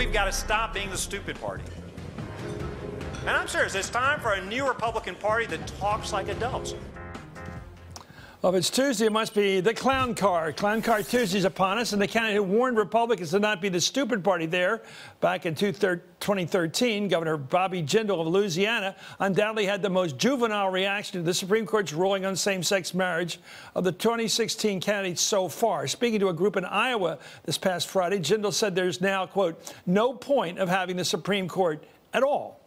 we've got to stop being the stupid party. And I'm serious, it's time for a new Republican Party that talks like adults. Well, if it's Tuesday, it must be the clown car. Clown car Tuesday's upon us, and the candidate who warned Republicans to not be the stupid party there back in 2013, Governor Bobby Jindal of Louisiana, undoubtedly had the most juvenile reaction to the Supreme Court's ruling on same-sex marriage of the 2016 candidates so far. Speaking to a group in Iowa this past Friday, Jindal said there's now, quote, no point of having the Supreme Court at all.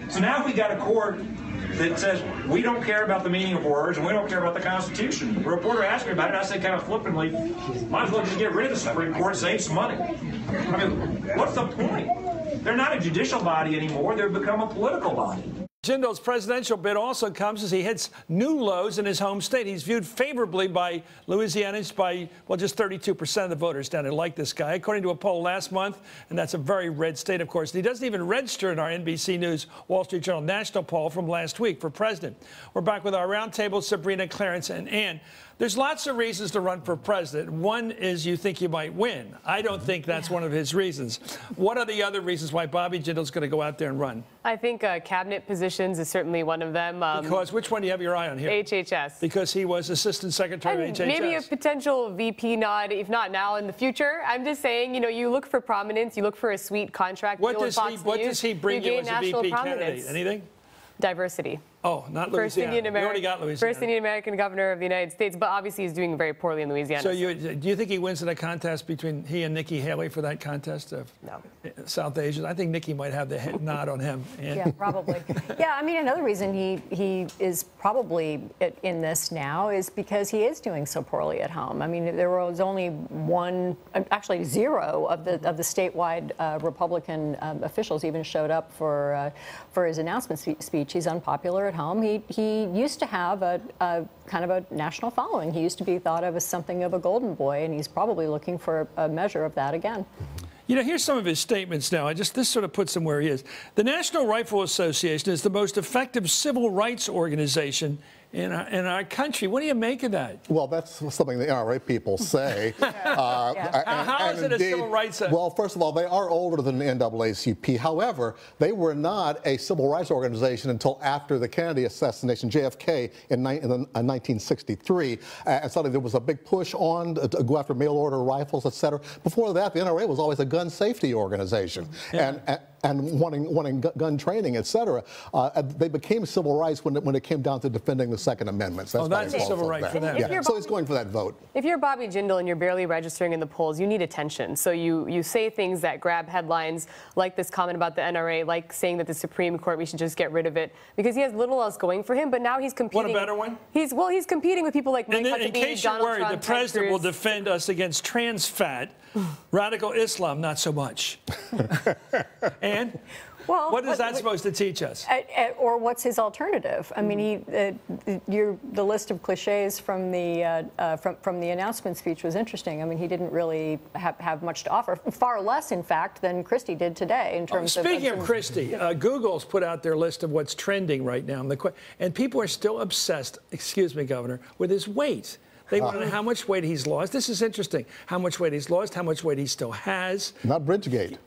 So now if we got a court that says we don't care about the meaning of words and we don't care about the Constitution. A reporter asked me about it, and I said kind of flippantly, might as well just get rid of the Supreme Court, save some money. I mean, what's the point? They're not a judicial body anymore. They've become a political body. Jindal's presidential bid also comes as he hits new lows in his home state. He's viewed favorably by Louisianans by, well, just 32% of the voters down there like this guy, according to a poll last month, and that's a very red state, of course. And he doesn't even register in our NBC News Wall Street Journal national poll from last week for president. We're back with our roundtable, Sabrina, Clarence, and Ann. There's lots of reasons to run for president. One is you think you might win. I don't think that's one of his reasons. What are the other reasons why Bobby Jindal's going to go out there and run? I think cabinet positions is certainly one of them. Because which one do you have your eye on here? HHS. Because he was assistant secretary of HHS. Maybe a potential VP nod, if not now, in the future. I'm just saying, you know, you look for prominence, you look for a sweet contract. What does he bring you as a VP candidate? Anything? Diversity. Oh, not Louisiana. We already got Louisiana. First Indian American governor of the United States, but obviously he's doing very poorly in Louisiana. So do you think he wins in a contest between he and Nikki Haley for that contest of South Asians? I think Nikki might have the head nod on him. Yeah, probably. Yeah, I mean, another reason he is probably in this now is because he is doing so poorly at home. I mean, there was only one, actually zero of the statewide Republican officials even showed up for his announcement speech. He's unpopular at home. He used to have a kind of a national following. He used to be thought of as something of a golden boy, and he's probably looking for a measure of that again. You know, here's some of his statements now. This sort of puts him where he is. The National Rifle Association is the most effective civil rights organization in our country. What do you make of that? Well, that's something the NRA people say. How is it a civil rights? Well, first of all, they are older than the NAACP. However, they were not a civil rights organization until after the Kennedy assassination, JFK, in 1963. And suddenly there was a big push on to go after mail-order rifles, et cetera. Before that, the NRA was always a gun safety organization. Yeah. And wanting gun training, et cetera. They became civil rights when it came down to defending the Second Amendment. So that's a civil right for them. Yeah. So he's going for that vote. If you're Bobby Jindal and you're barely registering in the polls, you need attention. So you say things that grab headlines, like this comment about the NRA, like saying that the Supreme Court, we should just get rid of it, because he has little else going for him. But now he's competing. What a better one? He's competing with people like Mike Huckabee, in case you're worried, the president will defend us against trans fat, radical Islam, not so much. And well, what is that supposed to teach us? Or what's his alternative? I mean, the list of cliches from the announcement speech was interesting. I mean, he didn't really have much to offer. Far less, in fact, than Christie did today in terms of. Speaking of Christie, Google's put out their list of what's trending right now, and people are still obsessed. Excuse me, Governor, with his weight. They want to know how much weight he's lost. This is interesting. How much weight he's lost, how much weight he still has. Not Bridgegate.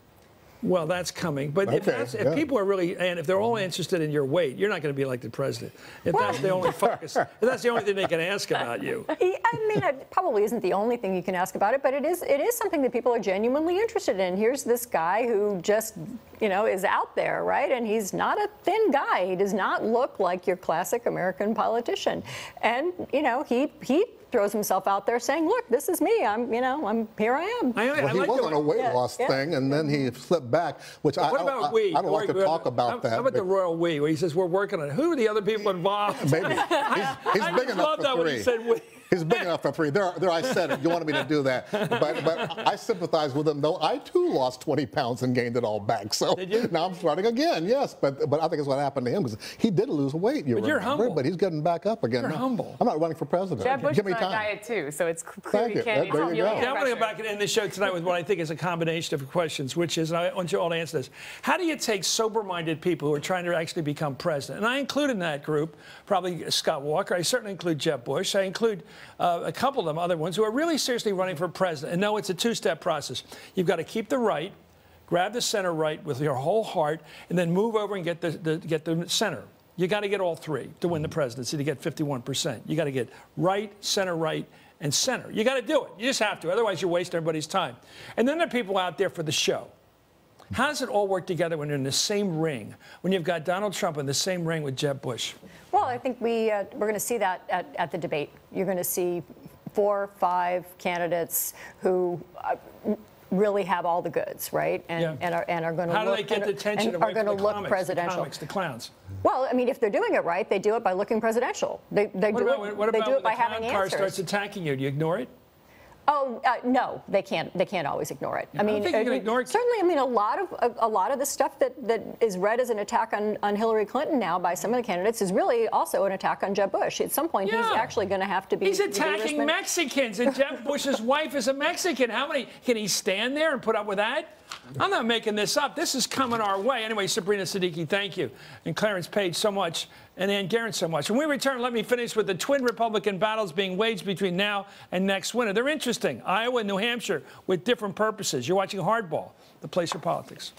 Well, that's coming. But okay, if people are really, and if they're all interested in your weight, you're not going to be elected president. If that's the only focus, if that's the only thing they can ask about you. I mean, it probably isn't the only thing you can ask about it, but it is something that people are genuinely interested in. Here's this guy who just, you know, is out there, right? And he's not a thin guy. He does not look like your classic American politician. And, you know, he throws himself out there saying, look, this is me. I'm here I am. Well, he was on a weight loss thing, and then he slipped back, which I don't like to talk about that. How about the royal we, where he says, we're working on it? Who are the other people involved? Maybe. He's big enough for three. He said we. He's big enough for free. There, I said it. You wanted me to do that. But I sympathize with him, though. I, too, lost 20 pounds and gained it all back. So now I'm starting again, yes. But I think it's what happened to him, because he did lose weight. You're humble. But he's getting back up again. You're humble. I'm not running for president. Jeb Bush Give me is on a time. diet, too, so it's clear you can't. I'm going to go back and end the show tonight with what I think is a combination of questions, which is, and I want you all to answer this. How do you take sober-minded people who are trying to actually become president? And I include in that group probably Scott Walker. I certainly include Jeb Bush. I include a couple of them other ones who are really seriously running for president. And no, it's a two-step process. You've got to keep the right, grab the center right with your whole heart, and then move over and get the center. You got to get all three to win the presidency, to get 51%. You got to get right, and center. You got to do it. You just have to. Otherwise, you're wasting everybody's time. And then there are people out there for the show. How does it all work together when you're in the same ring, when you've got Donald Trump in the same ring with Jeb Bush? Well, I think we're going to see that at the debate. You're going to see 4 or 5 candidates who really have all the goods, right? And are going to How do they get the attention away from the comics, presidential? The comics, the clowns? Well, I mean, if they're doing it right, they do it by looking presidential. They do it by having answers. Car starts attacking you? Do you ignore it? Oh no, they can't. They can't always ignore it. I mean, ignore it. Certainly. I mean, a lot of the stuff that is read as an attack on Hillary Clinton now by some of the candidates is really also an attack on Jeb Bush. At some point, he's actually going to have to be. He's attacking Mexicans, and Jeb Bush's wife is a Mexican. How many can he stand there and put up with that? I'm not making this up. This is coming our way. Anyway, Sabrina Siddiqui, thank you. And Clarence Page, so much. And Gearan, so much. When we return, let me finish with the twin Republican battles being waged between now and next winter. They're interesting. Iowa and New Hampshire with different purposes. You're watching Hardball, the place for politics.